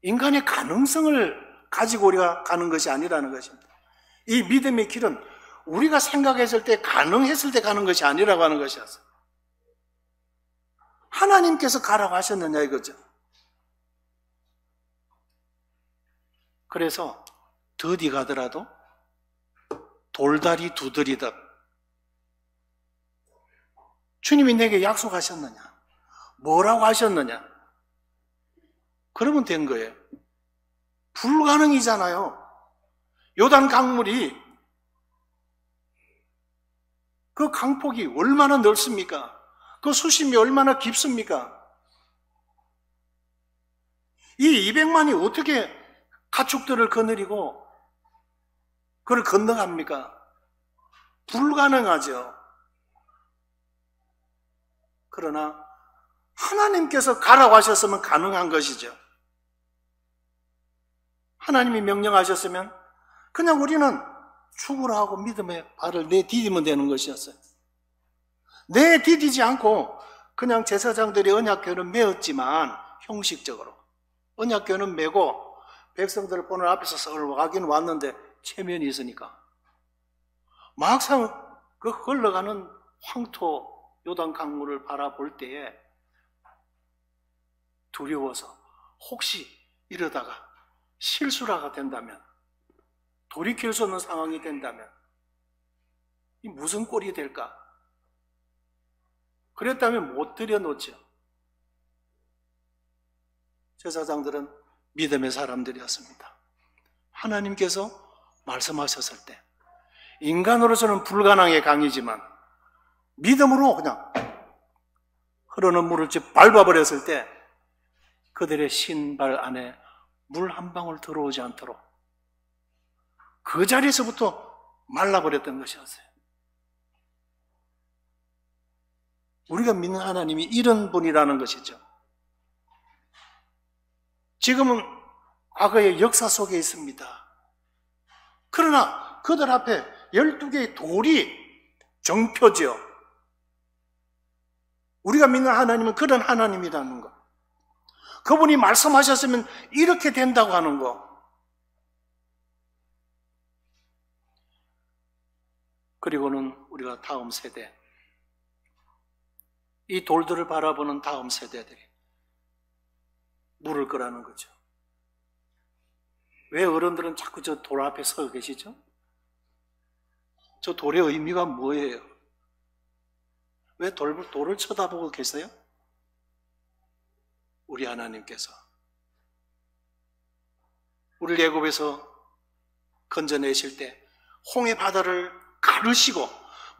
인간의 가능성을 가지고 우리가 가는 것이 아니라는 것입니다. 이 믿음의 길은 우리가 생각했을 때, 가능했을 때 가는 것이 아니라고 하는 것이었어요. 하나님께서 가라고 하셨느냐 이거죠. 그래서 더디 가더라도 돌다리 두드리듯 주님이 내게 약속하셨느냐, 뭐라고 하셨느냐, 그러면 된 거예요. 불가능이잖아요. 요단 강물이, 그 강폭이 얼마나 넓습니까? 그 수심이 얼마나 깊습니까? 이 200만이 어떻게 가축들을 거느리고 그걸 건너갑니까? 불가능하죠. 그러나 하나님께서 가라고 하셨으면 가능한 것이죠. 하나님이 명령하셨으면 그냥 우리는 죽으라 하고 믿음의 발을 내디디면 되는 것이었어요. 내디디지 않고 그냥 제사장들이 언약궤는 메었지만 형식적으로 언약궤는 메고 백성들을 보는 앞에서 썰 와긴 왔는데 체면이 있으니까 막상 그 흘러가는 황토 요단 강물을 바라볼 때에 두려워서 혹시 이러다가 실수라가 된다면, 돌이킬 수 없는 상황이 된다면 이 무슨 꼴이 될까? 그랬다면 못 들여놓죠. 제사장들은 믿음의 사람들이었습니다. 하나님께서 말씀하셨을 때 인간으로서는 불가능에 강이지만 믿음으로 그냥 흐르는 물을 밟아버렸을 때 그들의 신발 안에 물 한 방울 들어오지 않도록 그 자리에서부터 말라버렸던 것이었어요. 우리가 믿는 하나님이 이런 분이라는 것이죠. 지금은 과거의 역사 속에 있습니다. 그러나 그들 앞에 12개의 돌이 정표지요. 우리가 믿는 하나님은 그런 하나님이라는 것. 그분이 말씀하셨으면 이렇게 된다고 하는 것. 그리고는 우리가 다음 세대, 이 돌들을 바라보는 다음 세대들이 물을 거라는 거죠. 왜 어른들은 자꾸 저 돌 앞에 서 계시죠? 저 돌의 의미가 뭐예요? 왜 돌을 쳐다보고 계세요? 우리 하나님께서 우리를 애굽에서 건져내실 때 홍해 바다를 가르시고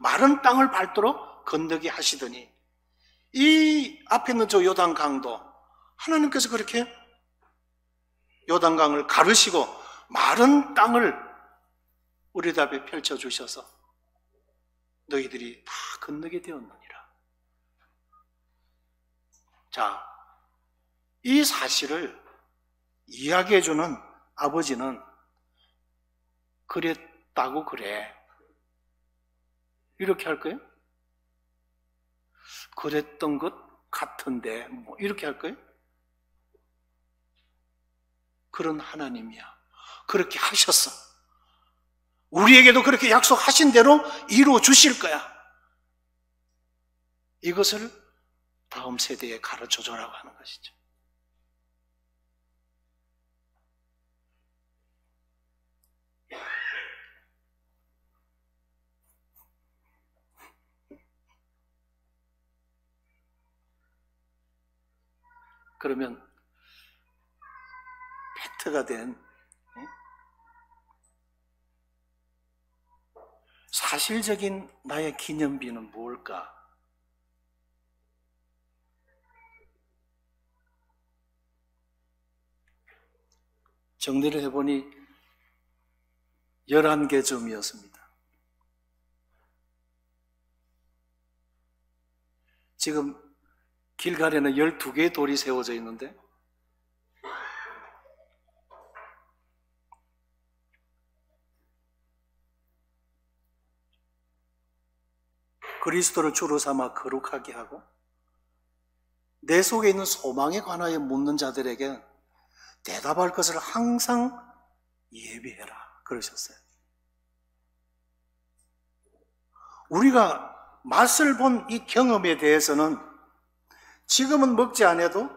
마른 땅을 밟도록 건너게 하시더니 이 앞에 있는 저 요단강도 하나님께서 그렇게 요단강을 가르시고 마른 땅을 우리들 앞에 펼쳐주셔서 너희들이 다 건너게 되었느니라. 자, 이 사실을 이야기해주는 아버지는 그랬다고 그래. 이렇게 할 거예요? 그랬던 것 같은데 뭐 이렇게 할 거예요? 그런 하나님이야. 그렇게 하셨어. 우리에게도 그렇게 약속하신 대로 이루어 주실 거야. 이것을 다음 세대에 가르쳐 주라고 하는 것이죠. 그러면 팩트가 된 사실적인 나의 기념비는 뭘까? 정리를 해보니 11개점이었습니다. 지금 길갈에는 12개의 돌이 세워져 있는데 그리스도를 주로 삼아 거룩하게 하고 내 속에 있는 소망에 관하여 묻는 자들에게 대답할 것을 항상 예비해라 그러셨어요. 우리가 맛을 본 이 경험에 대해서는 지금은 먹지 않아도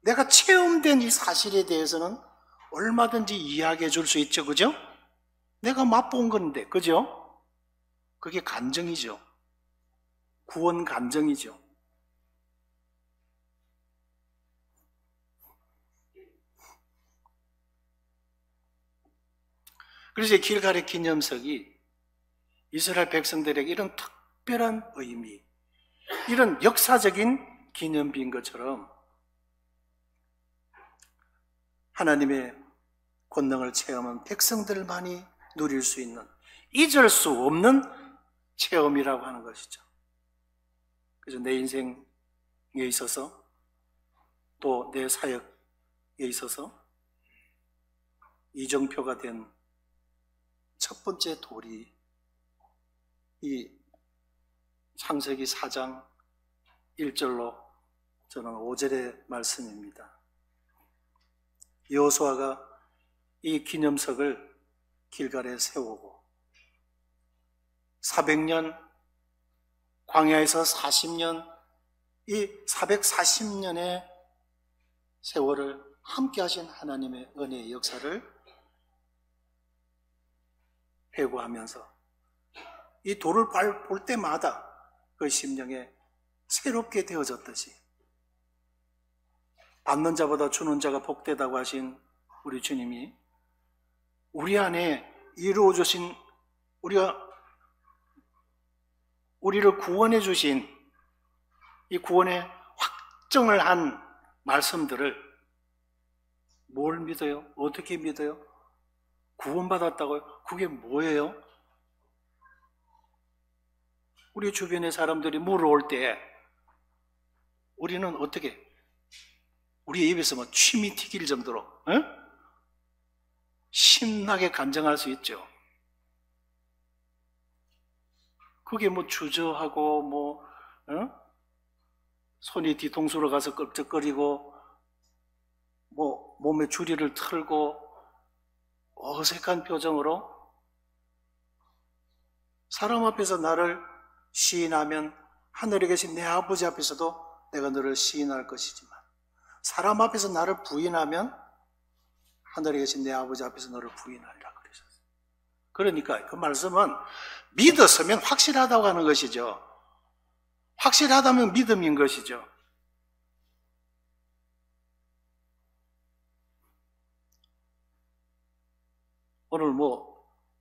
내가 체험된 이 사실에 대해서는 얼마든지 이야기해 줄 수 있죠. 그죠? 내가 맛본 건데, 그죠? 그게 간증이죠. 구원 간증이죠. 그래서 길갈의 기념석이 이스라엘 백성들에게 이런 특별한 의미, 이런 역사적인 기념비인 것처럼 하나님의 권능을 체험한 백성들만이 누릴 수 있는 잊을 수 없는 체험이라고 하는 것이죠. 그래서 내 인생에 있어서 또 내 사역에 있어서 이정표가 된 첫 번째 돌이 이 창세기 4장 1절로 저는 5절의 말씀입니다. 여호수아가 이 기념석을 길갈에 세우고 400년 광야에서 40년 이 440년의 세월을 함께 하신 하나님의 은혜의 역사를 회고하면서 이 돌을 볼 때마다 그 심령에 새롭게 되어졌듯이 받는 자보다 주는 자가 복되다고 하신 우리 주님이 우리 안에 이루어 주신 우리를 구원해 주신 이 구원의 확정을 한 말씀들을 뭘 믿어요? 어떻게 믿어요? 구원받았다고요? 그게 뭐예요? 우리 주변의 사람들이 물어올 때 우리는 어떻게 우리 입에서 뭐 침이 튀길 정도로 신나게 간증할 수 있죠. 그게 뭐 주저하고 뭐 손이 뒤통수로 가서 껄쩍거리고 뭐 몸에 주리를 털고 어색한 표정으로 사람 앞에서 나를 시인하면 하늘에 계신 내 아버지 앞에서도 내가 너를 시인할 것이지만 사람 앞에서 나를 부인하면 하늘에 계신 내 아버지 앞에서 너를 부인하리라 그러셨어요. 그러니까 그 말씀은 믿었으면 확실하다고 하는 것이죠. 확실하다면 믿음인 것이죠. 오늘 뭐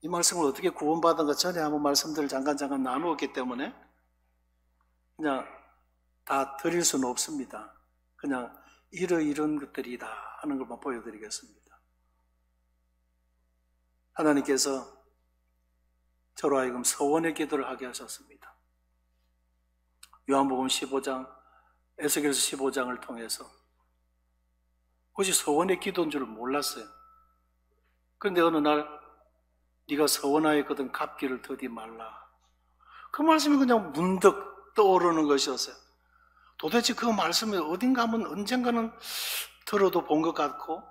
이 말씀을 어떻게 구원받은 것 전에 한번 말씀들을 잠깐 나누었기 때문에 그냥 다 드릴 수는 없습니다. 그냥 이런 것들이다 하는 것만 보여드리겠습니다. 하나님께서 저로 하여금 서원의 기도를 하게 하셨습니다. 요한복음 15장, 에스겔서 15장을 통해서 그것이 서원의 기도인 줄 몰랐어요. 그런데 어느 날 네가 서원하였거든 갚기를 더디 말라. 그 말씀이 그냥 문득 떠오르는 것이었어요. 도대체 그 말씀이 어딘가 하면 언젠가는 들어도 본 것 같고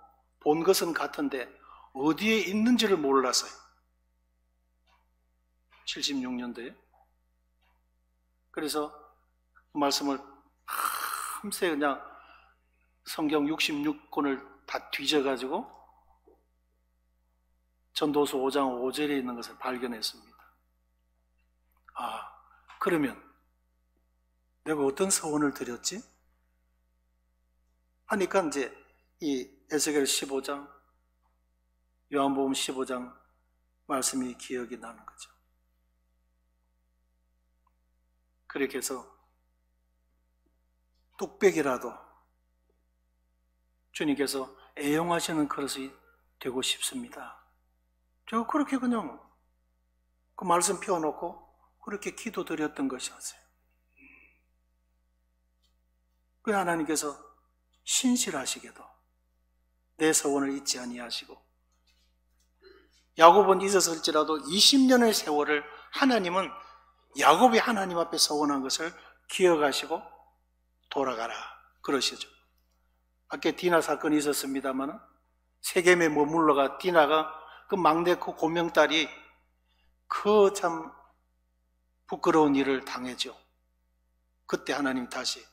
본 것은 같은데 어디에 있는지를 몰랐어요. 76년도에. 그래서 그 말씀을 밤새 그냥 성경 66권을 다 뒤져가지고 전도서 5장 5절에 있는 것을 발견했습니다. 아, 그러면 내가 어떤 서원을 드렸지? 하니까 이제 이 에스겔 15장, 요한복음 15장 말씀이 기억이 나는 거죠. 그렇게 해서 뚝배기라도 주님께서 애용하시는 그릇이 되고 싶습니다. 제가 그렇게 그냥 그 말씀 펴놓고 그렇게 기도드렸던 것이었어요. 그 하나님께서 신실하시게도 내 서원을 잊지 아니하시고 야곱은 잊었을지라도 20년의 세월을 하나님은 야곱이 하나님 앞에 서원한 것을 기억하시고 돌아가라 그러시죠. 아까 디나 사건이 있었습니다만 세겜에 머물러가 디나가 그 막내 그 고명딸이 그 참 부끄러운 일을 당했죠. 그때 하나님 다시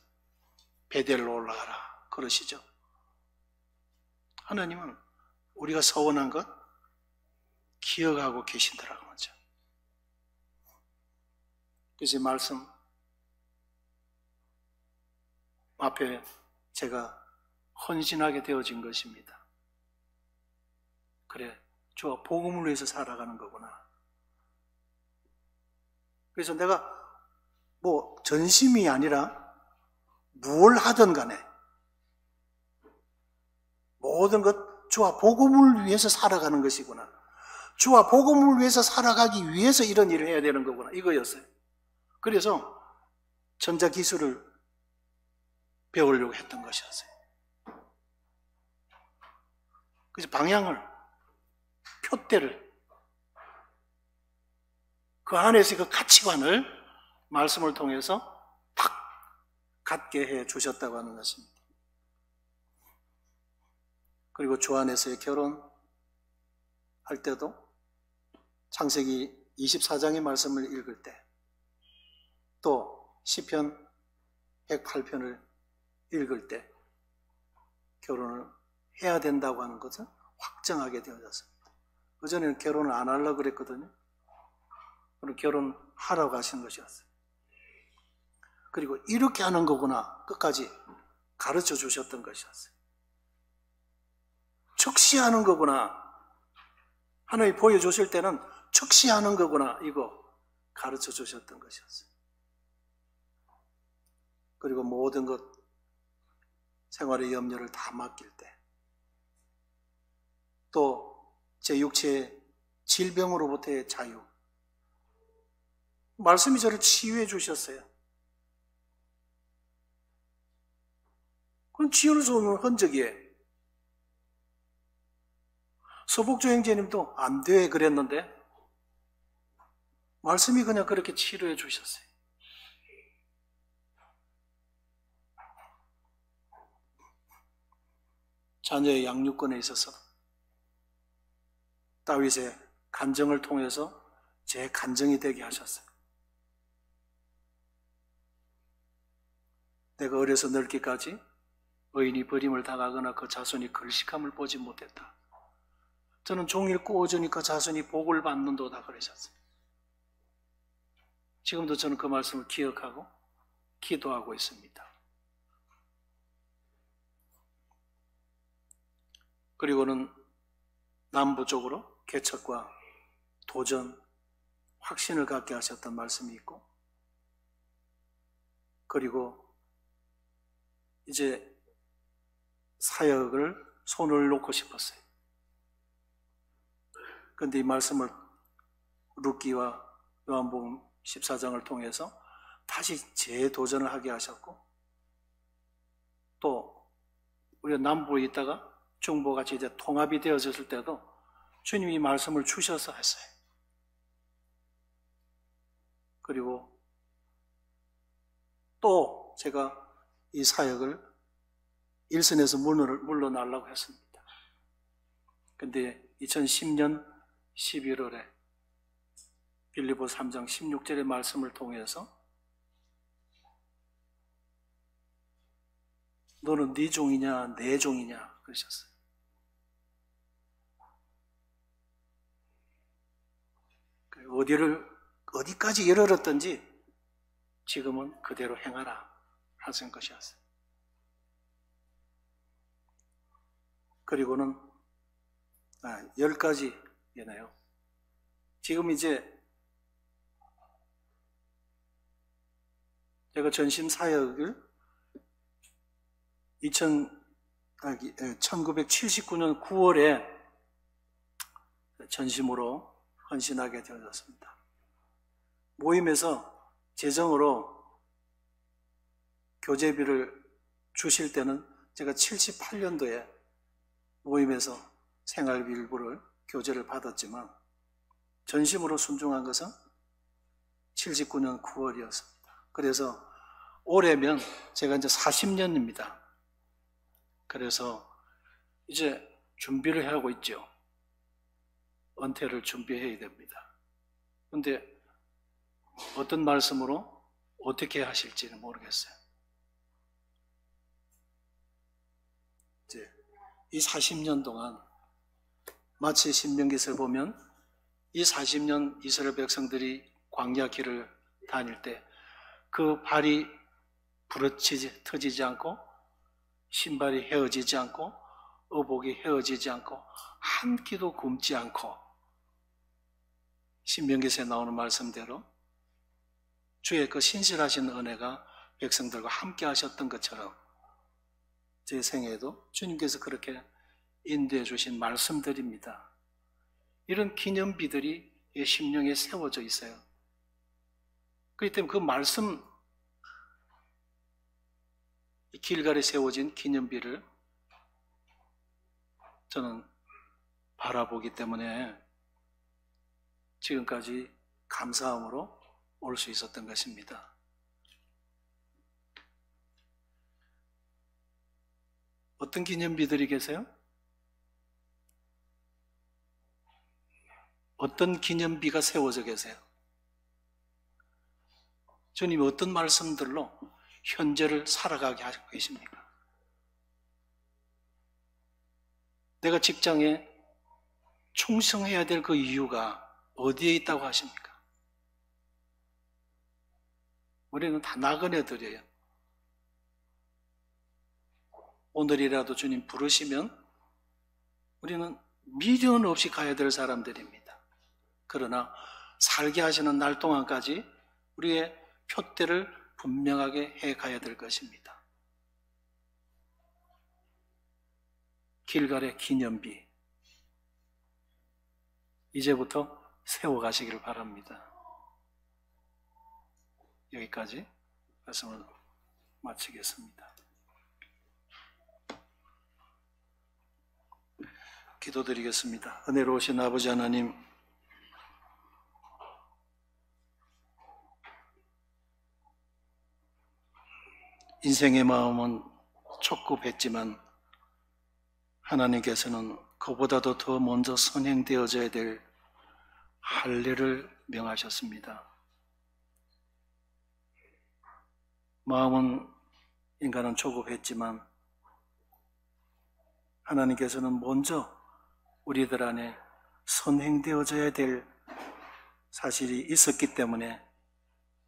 베델로 올라가라 그러시죠. 하나님은 우리가 서원한 것 기억하고 계신다라고 하죠. 그래서 이 말씀 앞에 제가 헌신하게 되어진 것입니다. 그래, 주와 복음을 위해서 살아가는 거구나. 그래서 내가 뭐 전심이 아니라 뭘 하든 간에 모든 것 주와 복음을 위해서 살아가는 것이구나. 주와 복음을 위해서 살아가기 위해서 이런 일을 해야 되는 거구나. 이거였어요. 그래서 전자기술을 배우려고 했던 것이었어요. 그래서 방향을, 표대를, 그 안에서 그 가치관을 말씀을 통해서 탁 갖게 해 주셨다고 하는 것입니다. 그리고 주 안에서의 결혼할 때도 창세기 24장의 말씀을 읽을 때, 또 시편 108편을 읽을 때 결혼을 해야 된다고 하는 것을 확정하게 되어졌습니다. 그전에는 결혼을 안 하려고 그랬거든요. 그럼 결혼하라고 하신 것이었어요. 그리고 이렇게 하는 거구나 끝까지 가르쳐 주셨던 것이었어요. 적시하는 거구나. 하나님이 보여주실 때는 적시하는 거구나. 이거 가르쳐 주셨던 것이었어요. 그리고 모든 것, 생활의 염려를 다 맡길 때, 또 제 육체의 질병으로부터의 자유, 말씀이 저를 치유해 주셨어요. 그건 지울 수 없는 흔적이에요. 서복조 형제님도 안 돼 그랬는데 말씀이 그냥 그렇게 치료해 주셨어요. 자녀의 양육권에 있어서 다윗의 간증을 통해서 제 간증이 되게 하셨어요. 내가 어려서 늙기까지 의인이 버림을 당하거나 그 자손이 걸식함을 보지 못했다. 저는 종일 꾸어주니까 자손이 복을 받는도다 그러셨어요. 지금도 저는 그 말씀을 기억하고 기도하고 있습니다. 그리고는 남부 쪽으로 개척과 도전, 확신을 갖게 하셨던 말씀이 있고, 그리고 이제 사역을 손을 놓고 싶었어요. 그런데 이 말씀을 룻기와 요한복음 14장을 통해서 다시 재도전을 하게 하셨고, 또 우리가 남부에 있다가 중부같이 이제 통합이 되어졌을 때도 주님이 말씀을 주셔서 했어요. 그리고 또 제가 이 사역을 일선에서 물러나려고 했습니다. 근데 2010년 11월에 빌립보 3장 16절의 말씀을 통해서 너는 네 종이냐 내 종이냐 그러셨어요. 어디까지 이르렀든지 지금은 그대로 행하라 하신 것이었어요. 그리고는 10가지이네요. 지금 이제 제가 전심 사역을 1979년 9월에 전심으로 헌신하게 되어졌습니다. 모임에서 재정으로 교재비를 주실 때는 제가 78년도에 모임에서 생활비 일부를 교재를 받았지만 전심으로 순종한 것은 79년 9월이었습니다. 그래서 올해면 제가 이제 40년입니다. 그래서 이제 준비를 하고 있죠. 은퇴를 준비해야 됩니다. 그런데 어떤 말씀으로 어떻게 하실지는 모르겠어요. 이제 이 40년 동안 마치 신명기서를 보면 이 40년 이스라엘 백성들이 광야 길을 다닐 때 그 발이 터지지 않고 신발이 헤어지지 않고 의복이 헤어지지 않고 한 끼도 굶지 않고 신명기서에 나오는 말씀대로 주의 그 신실하신 은혜가 백성들과 함께 하셨던 것처럼 제 생애에도 주님께서 그렇게 인도해 주신 말씀들입니다. 이런 기념비들이 심령에 세워져 있어요. 그렇기 때문에 그 말씀, 길갈에 세워진 기념비를 저는 바라보기 때문에 지금까지 감사함으로 올 수 있었던 것입니다. 어떤 기념비들이 계세요? 어떤 기념비가 세워져 계세요? 주님이 어떤 말씀들로 현재를 살아가게 하고 계십니까? 내가 직장에 충성해야 될 그 이유가 어디에 있다고 하십니까? 우리는 다 나그네들이에요. 오늘이라도 주님 부르시면 우리는 미련 없이 가야 될 사람들입니다. 그러나 살게 하시는 날 동안까지 우리의 표대를 분명하게 해 가야 될 것입니다. 길갈의 기념비 이제부터 세워가시기를 바랍니다. 여기까지 말씀을 마치겠습니다. 기도드리겠습니다. 은혜로우신 아버지 하나님, 인생의 마음은 촉급했지만 하나님께서는 그보다도 더 먼저 선행되어져야 될 할례를 명하셨습니다. 마음은 인간은 조급했지만 하나님께서는 먼저 우리들 안에 선행되어져야 될 사실이 있었기 때문에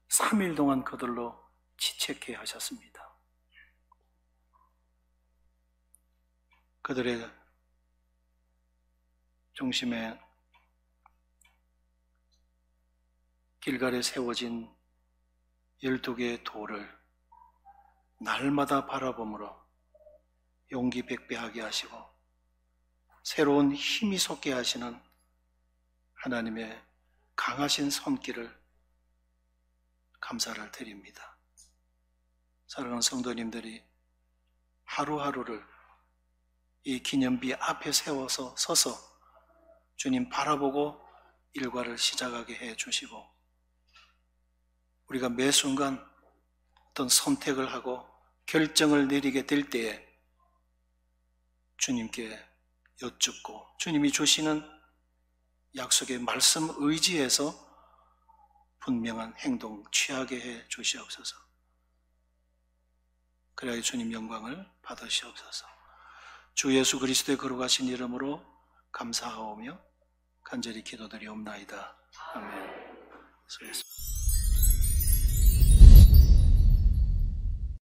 3일 동안 그들로 지체케 하셨습니다. 그들의 중심에 길갈에 세워진 12개의 돌을 날마다 바라봄으로 용기 백배하게 하시고 새로운 힘이 솟게 하시는 하나님의 강하신 손길을 감사를 드립니다. 사랑하는 성도님들이 하루하루를 이 기념비 앞에 서서 주님 바라보고 일과를 시작하게 해 주시고 우리가 매 순간 어떤 선택을 하고 결정을 내리게 될 때에 주님께 여쭙고 주님이 주시는 약속의 말씀 의지해서 분명한 행동 취하게 해 주시옵소서. 그래야 주님 영광을 받으시옵소서. 주 예수 그리스도의 거룩하신 이름으로 감사하오며 간절히 기도드리옵나이다. 아멘. 수고하셨습니다.